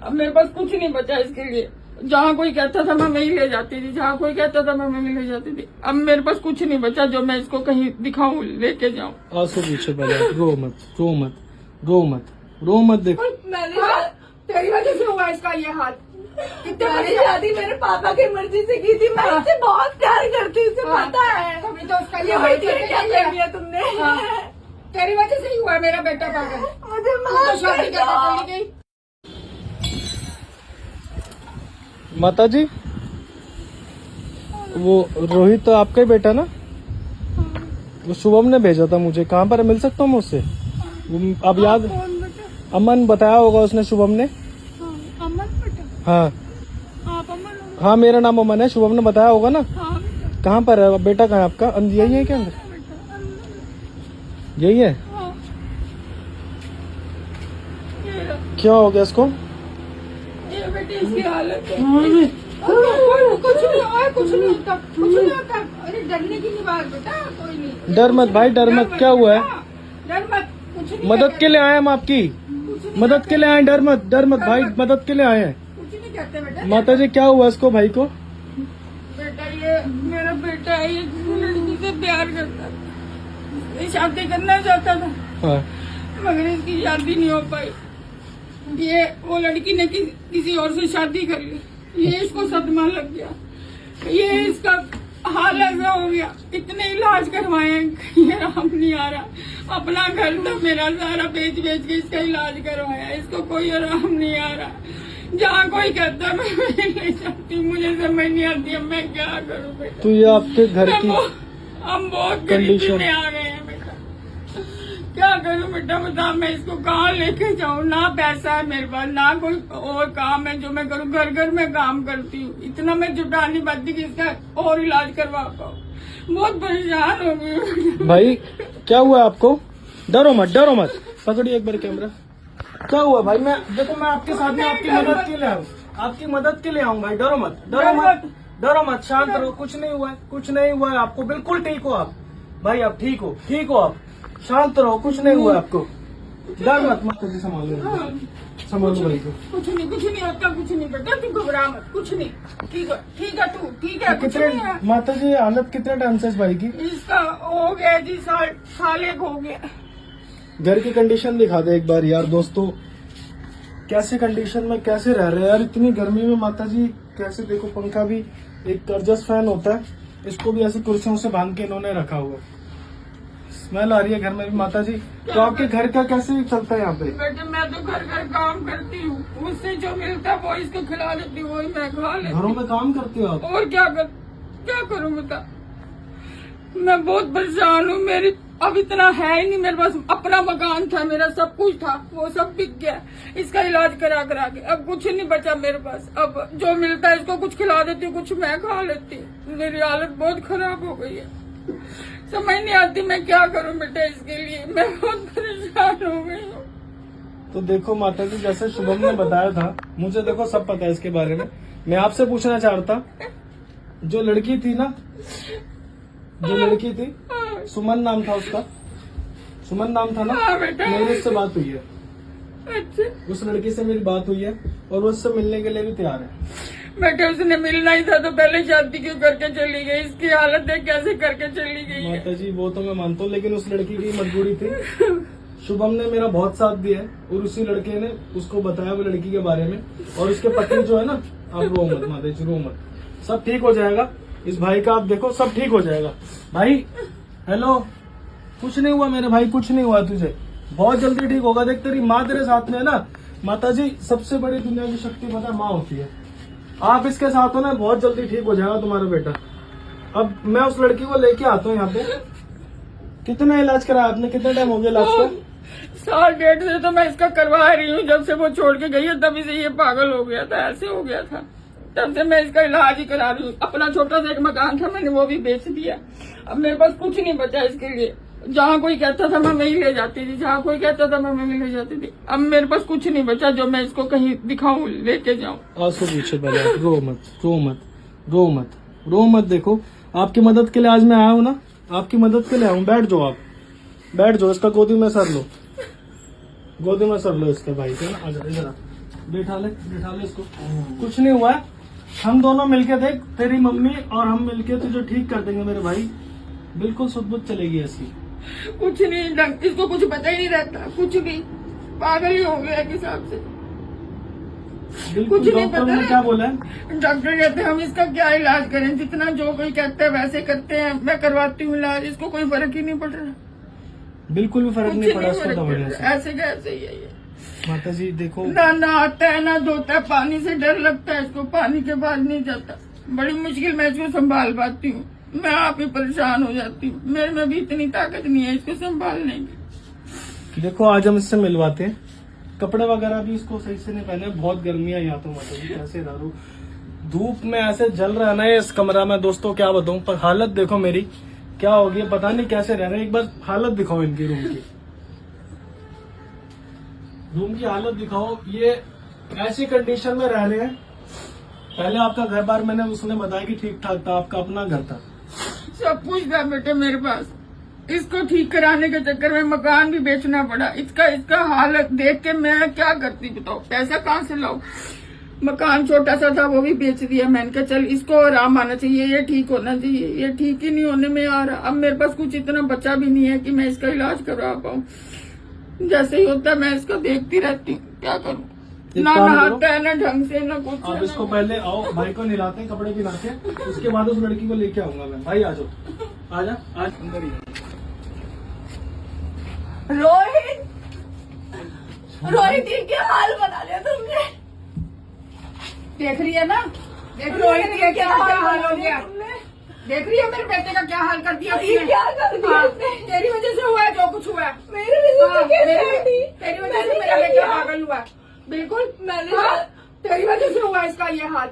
अब मेरे पास कुछ नहीं बचा इसके लिए। जहाँ कोई कहता था मैं वहीं ले जाती थी, जहाँ कोई कहता था मैं वहीं ले जाती थी। अब मेरे पास कुछ नहीं बचा जो मैं इसको कहीं दिखाऊं, लेके जाऊं। आंसू पीछे पहले, रो मत, रो मत, रो मत, रो मत। देखो तेरी वजह से हुआ इसका ये हाल। मैंने शादी मेरे पापा की मर्जी से की थी। मैं इससे बहुत प्यार करती हूँ, इसे पता है। तभी तो उसका ये बेटी ने क्या कर दिया तुमने? तेरी वजह से ही हुआ मेरा बेटा पागल। मुझे तो माफ शादी कर करके दो। चली गई। माता जी, वो रोहित तो आपका ही बेटा ना? वो शुभम ने भेजा था मुझे। कहाँ पर है? मिल सकता हूँ मैं उससे? अब याद, अमन बताया होगा उसने, शुभम ने। अमन बेटा? हाँ आप अमन हो? हाँ, मेरा नाम अमन है। शुभम ने बताया होगा ना? हाँ कहाँ पर है बेटा? कहाँ है आपका? यही है क्या अंदर? यही है? हाँ। ये लो, क्या हो गया इसको? ये बेटी इसकी हालत है। कुछ नहीं होता, कुछ नहीं होता, कुछ नहीं होता। अरे डरने की नहीं बात बेटा, कोई नहीं। डर मत भाई, डर मत। क्या हुआ है? डर मत, कुछ नहीं। मदद के लिए आए हम आपकी, मदद के लिए आए। डर मत, डर मत भाई, मदद के लिए आए हैं। कुछ नहीं कहते बेटा। माता जी, क्या हुआ इसको, भाई को? बेटा ये मेरा बेटा है, ये लड़की से प्यार करता था, ये शादी करना चाहता था, हाँ मगर इसकी शादी नहीं हो पाई। ये वो लड़की ने किसी और से शादी कर ली। ये इसको सदमा लग गया, ये इसका हाल ऐसा हो गया। इतने इलाज करवाए, ये आराम नहीं आ रहा। अपना घर था मेरा, सारा बेच बेच के इसका इलाज करवाया, इसको कोई आराम नहीं आ रहा। जहाँ कोई कहता मैं नहीं चाहती, मुझे समझ नहीं आती अब मैं क्या करूँ बेटा। तो ये आपके घर की हम बहुत गरीबी कंडीशन में आ गए हैं बेटा, क्या करूँ बेटा बता। मैं इसको कहाँ लेके जाऊँ? ना पैसा है मेरे पास, ना कोई और काम है जो मैं करूँ। घर घर में काम करती हूँ, इतना मैं जुटा नहीं पाती कि इसका और इलाज करवा पाऊँ। बहुत परेशान हो गई हूँ। भाई, क्या हुआ आपको? डरो मत, डरो मत। पकड़िए एक बार कैमरा। क्या हुआ भाई? मैं देखो, मैं आपके साथ में आपकी मदद के लिए आऊँ, आपकी मदद के लिए आऊँ भाई। डरो मत, डरो मत, डरो मत, शांत रहो। कुछ नहीं हुआ है, कुछ नहीं हुआ है आपको। बिल्कुल ठीक हो आप भाई, आप ठीक हो, ठीक हो आप। शांत रहो, कुछ नहीं हुआ है आपको। डर मत, मत कभी संभालो, संभालो भाई को। कुछ नहीं होता, कुछ नहीं बेटा, तू घबरा मत, कुछ नहीं। ठीक है तू, ठीक है, कुछ नहीं है। माता जी, हालत कितने टाइम से इस भाई की? इसका हो गया जी, साल एक हो गया। घर की कंडीशन दिखा दे एक बार यार दोस्तों, कैसे कंडीशन में कैसे रह रहे हैं यार इतनी गर्मी में। माता जी कैसे, देखो पंखा भी एक कर्जस फैन होता है, इसको भी ऐसी कुर्सियों से बांध के इन्होंने रखा हुआ है। स्मेल आ रही है घर में भी। माता जी, तो आपके घर का कैसे चलता है यहाँ पे? बेटे मैं तो घर काम करती हूँ, उससे जो मिलता है वो इसको खिला देती हूँ, वही मैं खा लेती हूँ। घरों में काम करते हो आप? और क्या करूँ बता। मैं बहुत परेशान हूँ। मेरी अब इतना है ही नहीं मेरे पास। अपना मकान था मेरा, सब कुछ था, वो सब बिक गया इसका इलाज करा के। अब कुछ नहीं बचा मेरे पास। अब जो मिलता है इसको कुछ खिला देती हूँ, कुछ मैं खा लेती हूँ। मेरी हालत बहुत खराब हो गई है, समझ नहीं आती मैं क्या करूँ बेटा इसके लिए। मैं बहुत परेशान हो गई हूँ। तो देखो माता जी, जैसे शुभम ने बताया था, मुझे देखो सब पता है इसके बारे में। मैं आपसे पूछना चाहता, जो लड़की थी ना, जो लड़की थी, सुमन नाम था उसका, सुमन नाम था ना? हाँ बेटा। मेरी उससे बात हुई है, अच्छा उस लड़की से मेरी बात हुई है और वो उससे मिलने के लिए भी तैयार है। बेटे उसने मिलना ही था तो पहले शादी क्यों करके चली गई? इसकी हालत देख कैसे करके चली गई है। माता जी वो तो मैं मानता हूँ, लेकिन उस लड़की की मजबूरी थी। शुभम ने मेरा बहुत साथ दिया है और उसी लड़के ने उसको बताया वो लड़की के बारे में। और उसके पति जो है ना, आप रो मत माता जी, रो मत, सब ठीक हो जाएगा। इस भाई का आप देखो, सब ठीक हो जाएगा। भाई हेलो, कुछ नहीं हुआ मेरे भाई, कुछ नहीं हुआ तुझे, बहुत जल्दी ठीक होगा। देख तेरी माँ तेरे साथ में है ना। माता जी, सबसे बड़ी दुनिया की शक्ति पता है माँ होती है। आप इसके साथ हो ना, बहुत जल्दी ठीक हो जाएगा तुम्हारा बेटा। अब मैं उस लड़की को लेके आता हूँ यहाँ पे। कितना इलाज कराया आपने? कितना टाइम हो गया इलाज को? 1.5 साल से तो मैं इसका करवा रही हूँ। जब से वो छोड़ के गई है तभी से ये पागल हो गया था, ऐसे हो गया था। तब से मैं इसका इलाज ही करा रही हूँ। अपना छोटा सा एक मकान था, मैंने वो भी बेच दिया। अब मेरे पास कुछ नहीं बचा इसके लिए। जहाँ कोई कहता था मैं वहीं ले जाती थी, जहाँ कोई कहता था मैं वहीं ले जाती थी। अब मेरे पास कुछ नहीं बचा जो मैं इसको कहीं दिखाऊं, लेके जाऊं। आंसू पीछे पहले, रो मत, रो मत, रो मत, रो मत। देखो आपकी मदद के लिए आज मैं आया हूँ ना, आपकी मदद के लिए आया हूँ। बैठ जाओ आप, बैठ जाओ। इसका गोदी में सर लो, गोदी में सर लो इसके भाई के ना। आ जाओ इधर, बैठा ले इसको। कुछ नहीं हुआ है, हम दोनों मिलके देख, तेरी मम्मी और हम मिलके तुझे ठीक कर देंगे मेरे भाई, बिल्कुल सुध-बुध चलेगी ऐसी। कुछ नहीं, इसको कुछ पता ही नहीं रहता, कुछ नहीं, पागल ही हो गया एक हिसाब से। बिल्कुल। कुछ नहीं डॉक्टर पता ने है। क्या बोला है? डॉक्टर कहते हैं हम इसका क्या इलाज करें, जितना जो कोई कहता है वैसे करते हैं, मैं करवाती हूँ इलाज, इसको कोई फर्क ही नहीं पड़ रहा, बिल्कुल भी फर्क कुछ नहीं पड़ा नहीं इसको फर्क पड़ दवाइयों रहा, से। ऐसे का ऐसे ही है ये। माता जी देखो, ना नहाता है ना धोता है, पानी से डर लगता है इसको, पानी के बाद नहीं जाता, बड़ी मुश्किल मैं इसको संभाल पाती हूँ, मैं आप ही परेशान हो जाती हूँ, मेरे में भी इतनी ताकत नहीं है इसको संभालने की। देखो आज हम इससे मिलवाते हैं, कपड़े वगैरह भी इसको सही से नहीं पहने, बहुत गर्मी है यहाँ तो। माता जी कैसे रह रू, धूप में ऐसे जल रहा है ना इस कमरा में दोस्तों, क्या बताऊं, पर हालत देखो मेरी क्या होगी, पता नहीं कैसे रह रहे हैं। एक बार हालत दिखाओ इनकी रूम की हालत दिखाओ। ये ऐसी कंडीशन में रह रहे हैं। पहले आपका घर बार मैंने उसने बताया कि ठीक ठाक था, आपका अपना घर था, सब कुछ था बेटे मेरे पास, इसको ठीक कराने के चक्कर में मकान भी बेचना पड़ा। इसका हालत देख के मैं क्या करती बताओ, पैसा कहाँ से लाऊं। मकान छोटा सा था वो भी बेच दिया मैंने कहा चल इसको आराम आना चाहिए, ये ठीक होना चाहिए, ये ठीक ही नहीं होने में आ रहा। अब मेरे पास कुछ इतना बचा भी नहीं है कि मैं इसका इलाज करवा पाऊँ, जैसे ही होता है मैं इसको देखती रहती हूँ, क्या करूँ, एक ना काम नहाता करो। है ना ढंग से ना कुछ आप है, इसको ना- पहले आओ, भाई को नहलाते हैं, कपड़े पहनाते हैं, उसके बाद उस लड़की को लेके आऊंगा मैं। भाई आ जाओ, आजा आज अंदर ही। रोहित ये क्या हाल बना लिया तुमने। देख रही है ना, देख रही रोहित है ये क्या क्या हाल हाल हो गया, तुमने। देख रही है मेरे बेटे का क्या हाल कर दिया ये उसने। क्या कर दिया हाँ, इसने? तेरी वजह से हुआ है जो कुछ हुआ है। मेरी वजह हाँ, से कैसे तेरी हुई? तेरी वजह से मैंने मेरा क्या बेटा किया? पागल हुआ है। बिल्कुल मैंने हाँ, तेरी वजह से हुआ इसका ये हाल।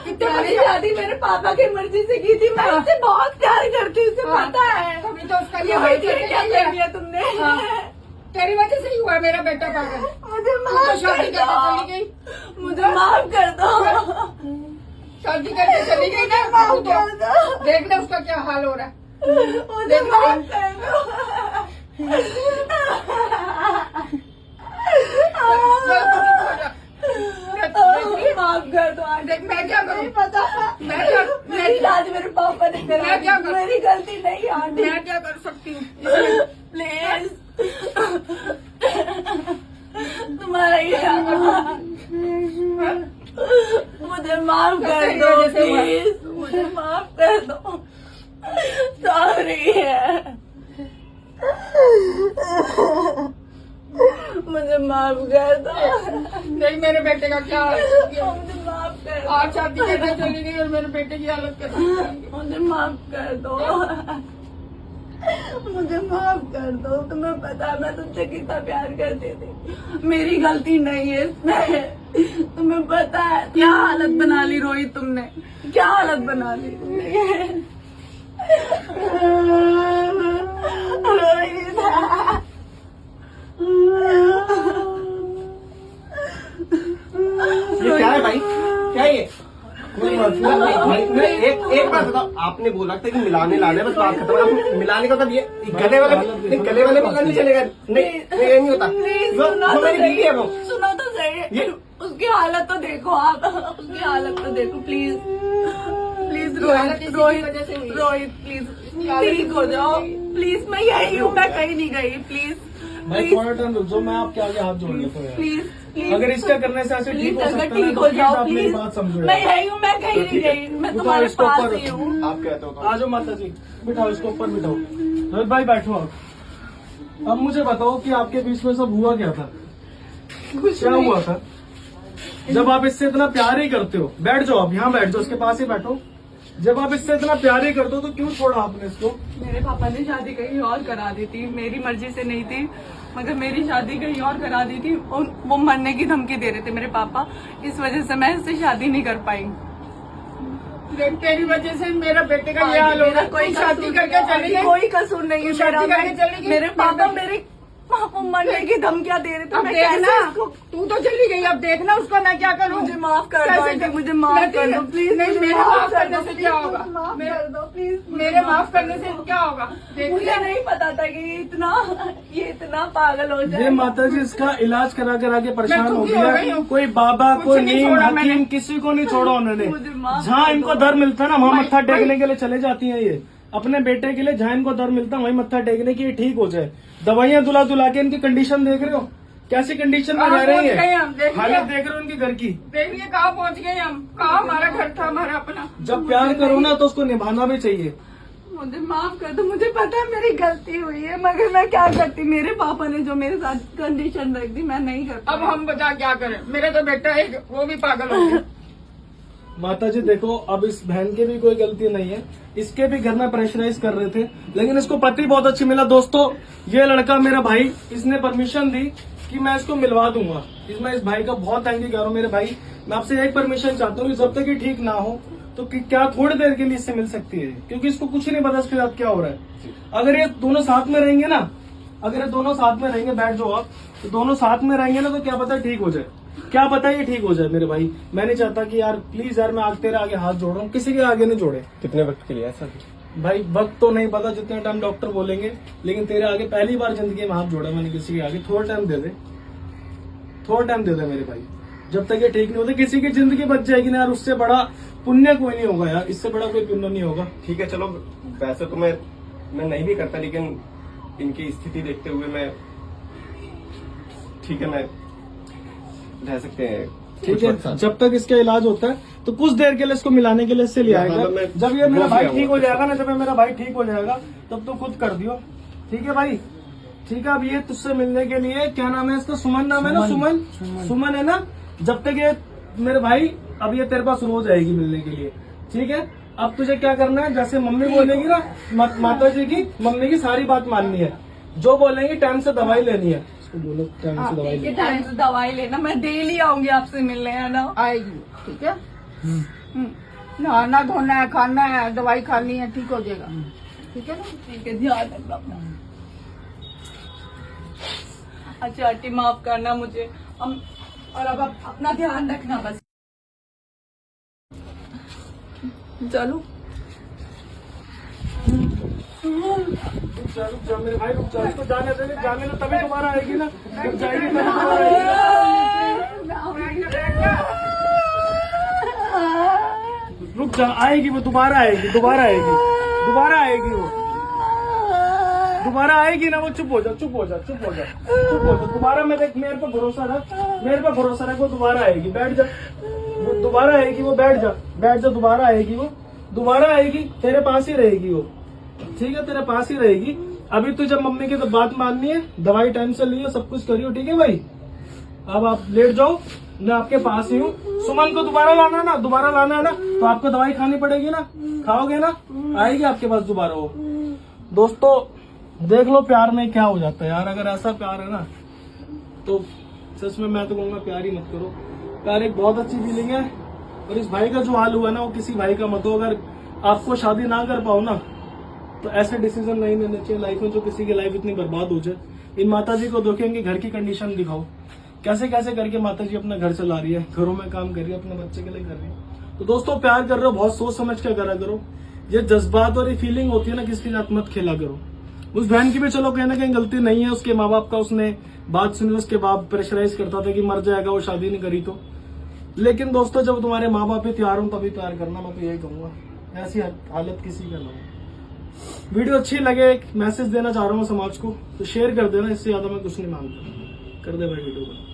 कितने मैंने बढ़िया- शादी मेरे पापा की मर्जी से की थी, मैं हाँ। उससे बहुत प्यार करती हूँ, उसे हाँ, पता है। तभी तो उसका ये ये हाल क्या करके कर दिया तुमने। हाँ, तेरी वजह से ही हुआ है मेरा बेटा पागल। मुझे तू तो माफ शादी कर करके चली दो, गई, मुझे माफ कर दो, शादी करके चली गई ना, माफ तू कर तो दो, देख ले उसका क्या हाल हो रहा है। मुझे देख लो। माफ कर दो। माफ कर दो आंटी, देख मैं क्या करूं, नहीं पता। मैं क्या- मेरी इलाज मेरे पापा ने करा, मैं क्या करूं? मेरी गलती नहीं आंटी, मैं क्या कर सकती हूँ। प्लीज तुम्हारा ये मुझे माफ कर तेरी दो, वजह से हुआ। प्लीज मुझे माफ कर दो, सॉरी है, मुझे माफ कर दो, नहीं मेरे बेटे का क्या हाल कर दिया। मुझे माफ कर दो, आज शादी करने चली गई और मेरे बेटे की हालत कर दी। मुझे माफ कर दो, मुझे माफ कर दो। तुम्हें पता है मैं तुमसे कितना प्यार करती थी, मेरी गलती नहीं है इसमें। तुम्हें पता है क्या हालत बना ली रोहित तुमने, क्या हालत बना ली तुमने। रोहित ये क्या है भाई, क्या है ये? कोई बात नहीं। मैं एक बात बताओ, आपने बोला था कि मिलाने लाने बस बात खत्म। अब मिलाने का मतलब ये गले वाले मिलना नहीं चलेगा। नहीं ये नहीं होता। प्लीज वो सुनो तो मेरी बीवी है वो। सही, सुनो तो सही, ये- उसकी हालत तो देखो आप, उसकी हालत तो देखो प्लीज, प्लीज हालत इसी रोहित की वजह से हुई है। रोहित प्लीज हालत ठीक हो जाओ प्लीज, मैं यही हूँ, मैं कहीं नहीं गई, प्लीज भाई थोड़ा टाइम रुक जाओ, मैं आपके आगे हाथ जोड़ लेता हूँ यार। प्लीज प्लीज अगर इसका करने से ऐसे ठीक प्लीज हो अगर सकता है ना, ठीक तो हो प्लीज जाओ आप मेरी प्लीज, बात समझो मैं यार। यही हूँ, मैं कहीं नहीं गई, मैं उठाओ तुम्हारे इसको पास ऊपर ही रखो। हूँ। आप कहते हो तो आ जाओ माता जी, बिठाओ इसको ऊपर बिठाओ। रोहित भाई बैठो आप। अब मुझे बताओ कि आपके बीच में सब हुआ क्या था, क्या हुआ था? जब आप इससे इतना प्यार ही करते हो, बैठ जाओ आप, यहाँ बैठ जाओ, इसके पास ही बैठो। जब आप इससे इतना प्यार ही करते हो तो क्यों छोड़ा आपने इसको? मेरे पापा ने शादी कहीं और करा दी थी, मेरी मर्जी से नहीं थी, मगर मेरी शादी कहीं और करा दी थी और वो मरने की धमकी दे रहे थे मेरे पापा, इस वजह से मैं इससे शादी नहीं कर पाई। देख तेरी वजह से मेरा बेटे का ये हाल हो मेरा रहा है। कोई शादी करके चली गई, कोई कसूर नहीं है तू शादी मेरा, करके चली गई? मेरे पापा मेरे वो मरने की धमकियां दे रहे थे। अब मैं कैसे देखना, इसको तू तो चली गई, अब देखना उसको मैं क्या करूँ। मुझे माफ कर दो आंटी, मुझे माफ कर दो प्लीज। नहीं, मेरे माफ करने से क्या होगा, माफ कर दो प्लीज। मेरे माफ करने से क्या होगा। मुझे नहीं पता था कि ये इतना पागल हो ये जाए। माता जी इसका इलाज करा करा के परेशान हो दुखी हो गई गया। हूँ। कोई बाबा, कुछ कोई नहीं नीम छोड़ा हकीम, मैंने। किसी को नहीं छोड़ा उन्होंने। मुझे माफ जहाँ कर इनको दो। दर मिलता है ना, वहाँ भाई, मत्था टेकने भाई। के लिए चले जाती हैं ये। अपने बेटे के लिए जहाँ इनको दर मिलता है वहीं मत्था टेकने की, ये ठीक हो जाए। दवाइयाँ दुला दुला के इनकी कंडीशन देख रहे हो, कैसी कंडीशन में कहाँ रह रही पहुंच गए है। हम, देखिए। हालत देख रहे हो उनके घर की। देखिए कहाँ पहुंच गए हम, कहाँ हमारा घर था, हमारा अपना। जब प्यार करो ना तो उसको निभाना भी चाहिए। मुझे माफ कर दो, मुझे पता है मेरी गलती हुई है, मगर मैं क्या करती। मेरे पापा ने जो मेरे साथ कंडीशन रख दी, मैं नहीं कर अब हम बता क्या करें। मेरा तो बेटा एक वो भी पागल हो गया। माता जी देखो, अब इस बहन की भी कोई गलती नहीं है, इसके भी घर में प्रेशराइज कर रहे थे, लेकिन इसको पति बहुत अच्छी मिला। दोस्तों ये लड़का मेरा भाई, इसने परमिशन दी कि मैं इसको मिलवा दूंगा। मैं इस भाई का बहुत थैंक यू कर रहा हूँ। मेरे भाई, मैं आपसे एक परमिशन चाहता हूँ कि जब तक ये ठीक ना हो तो क्या थोड़ी देर के लिए इससे मिल सकती है, क्योंकि इसको कुछ नहीं पता इसके साथ क्या हो रहा है। अगर ये दोनों साथ में रहेंगे ना, अगर ये दोनों साथ में रहेंगे, बैठ जाओ आप, तो दोनों साथ में रहेंगे ना तो क्या पता ठीक हो जाए, क्या पता ये ठीक हो जाए। मेरे भाई, मैं नहीं चाहता कि यार प्लीज यार, मैं आज तेरे आगे हाथ जोड़ रहा हूँ, किसी के आगे नहीं जोड़े। कितने वक्त के लिए ऐसा? भाई वक्त तो नहीं पता, जितने टाइम डॉक्टर बोलेंगे, लेकिन तेरे आगे पहली बार जिंदगी में हाथ जोड़ा मैंने किसी के आगे। थोड़ा टाइम दे दे, थोड़ा टाइम दे दे मेरे भाई। जब तक ये ठीक नहीं होता, किसी की जिंदगी बच जाएगी ना यार, उससे बड़ा पुण्य कोई नहीं होगा यार, इससे बड़ा कोई पुण्य नहीं होगा। ठीक है चलो, वैसे तो मैं नहीं भी करता, लेकिन इनकी स्थिति देखते हुए मैं, ठीक है मैं रह सकते हैं। ठीक है, जब तक इसका इलाज होता है तो कुछ देर के लिए इसको मिलाने के लिए इससे ले आएगा। जब ये मेरा भाई ठीक हो जाएगा ना, जब ये मेरा भाई ठीक हो जाएगा तब तो खुद कर दियो। ठीक है भाई, ठीक है। अब ये तुझसे मिलने के लिए, क्या नाम है इसका, सुमन नाम है ना, सुमन है ना। जब तक ये मेरे भाई, अब ये तेरे पास रोज आएगी मिलने के लिए। ठीक है, अब तुझे क्या करना है, जैसे मम्मी बोलेगी ना, माता जी की, मम्मी की सारी बात माननी है। जो बोलेंगी टाइम से दवाई लेनी है, इसको बोलो टाइम से दवाई लेनी टाइम से दवाई लेना, मैं डेली आऊंगी आपसे मिलने, है ना। आएगी, ठीक है। नहाना धोना है, खाना है, दवाई खानी है, ठीक हो जाएगा। ठीक है ना। ठीक है, ध्यान रखना अपना। अच्छा आंटी, माफ करना मुझे, और अब आप अपना ध्यान रखना बस। चलो रुक जा मेरे भाई, रुक जा, इसको जाने दे, जाने दे, तभी दोबारा आएगी ना, जब जाएगी तभी दोबारा आएगी। रुक जा, आएगी वो, दोबारा आएगी, दोबारा आएगी, दोबारा आएगी वो, दोबारा आएगी ना वो। चुप हो जा, चुप हो जा, चुप हो जा, चुप हो जा। दोबारा मैं देख, मेरे पे भरोसा रख, मेरे पे भरोसा रख, वो दोबारा आएगी, बैठ जा। वो दोबारा आएगी, वो बैठ जा, बैठ जा, दोबारा आएगी वो, दोबारा आएगी, तेरे पास ही रहेगी वो। ठीक है, तेरे पास ही रहेगी। अभी तो जब मम्मी की तो बात माननी है, दवाई टाइम से लियो, सब कुछ करियो। ठीक है भाई, अब आप लेट जाओ, मैं आपके पास ही हूँ। सुमन को दोबारा लाना ना, दोबारा लाना है ना, तो आपको दवाई खानी पड़ेगी ना, खाओगे ना, आएगी आपके पास दोबारा वो। दोस्तों देख लो प्यार में क्या हो जाता है यार। अगर ऐसा प्यार है ना तो सच में मैं तो कहूँगा प्यार ही मत करो। प्यार एक बहुत अच्छी फीलिंग है, और इस भाई का जो हाल हुआ ना, वो किसी भाई का मत हो। अगर आपको शादी ना कर पाओ ना, तो ऐसे डिसीजन नहीं लेने चाहिए लाइफ में, जो किसी की लाइफ इतनी बर्बाद हो जाए। इन माता जी को देखो, इनके घर की कंडीशन दिखाओ, कैसे कैसे करके माता जी अपना घर चला रही है, घरों में काम कर रही है, अपने बच्चे के लिए कर रही है। तो दोस्तों प्यार कर रहे हो, बहुत सोच समझ के करा करो। ये जज्बात और ये फीलिंग होती है ना, किसके साथ मत खेला करो। उस बहन की भी चलो कहीं ना कहीं गलती नहीं है, उसके माँ बाप का उसने बात सुनी, उसके बाप प्रेशराइज करता था कि मर जाएगा वो शादी नहीं करी तो। लेकिन दोस्तों जब तुम्हारे माँ बाप ही तैयार हो तभी प्यार करना, मैं तो यही कहूंगा। ऐसी हालत किसी का ना हो। वीडियो अच्छी लगे, एक मैसेज देना चाह रहा हूँ समाज को, तो शेयर कर देना, इससे ज्यादा मैं कुछ नहीं मांगता। कर दे भाई वीडियो को।